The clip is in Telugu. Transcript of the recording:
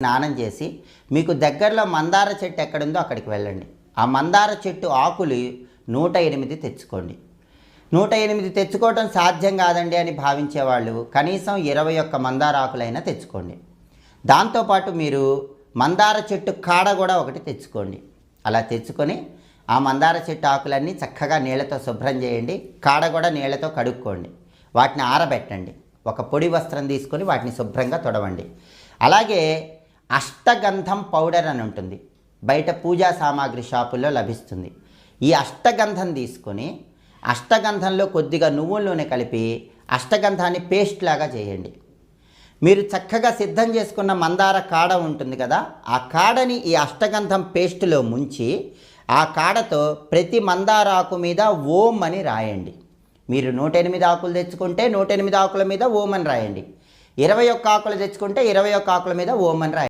స్నానం చేసి మీకు దగ్గరలో మందార చెట్టు ఎక్కడుందో అక్కడికి వెళ్ళండి. ఆ మందార చెట్టు ఆకులు 108 తెచ్చుకోండి. 108 తెచ్చుకోవటం సాధ్యం కాదండి అని భావించేవాళ్ళు కనీసం 21 మందార ఆకులైనా తెచ్చుకోండి. దాంతోపాటు మీరు మందార చెట్టు కాడ కూడా ఒకటి తెచ్చుకోండి. అలా తెచ్చుకొని ఆ మందార చెట్టు ఆకులన్నీ చక్కగా నీళ్ళతో శుభ్రం చేయండి. కాడ కూడా నీళ్ళతో కడుక్కోండి. వాటిని ఆరబెట్టండి. ఒక పొడి వస్త్రం తీసుకొని వాటిని శుభ్రంగా తొడవండి. అలాగే అష్టగంధం పౌడర్ అని ఉంటుంది, బయట పూజా సామాగ్రి షాపుల్లో లభిస్తుంది. ఈ అష్టగంధం తీసుకొని అష్టగంధంలో కొద్దిగా నువ్వుల నూనె కలిపి అష్టగంధాన్ని పేస్ట్ లాగా చేయండి. మీరు చక్కగా సిద్ధం చేసుకున్న మందార కాడ ఉంటుంది కదా, ఆ కాడని ఈ అష్టగంధం పేస్టులో ముంచి ఆ కాడతో ప్రతి మందార ఆకు మీద ఓం అని రాయండి. మీరు 108 ఆకులు తెచ్చుకుంటే 108 ఆకుల మీద ఓం అని రాయండి. 21 ఆకులు తెచ్చుకుంటే 21 ఆకుల మీద ఓం అని రాయండి.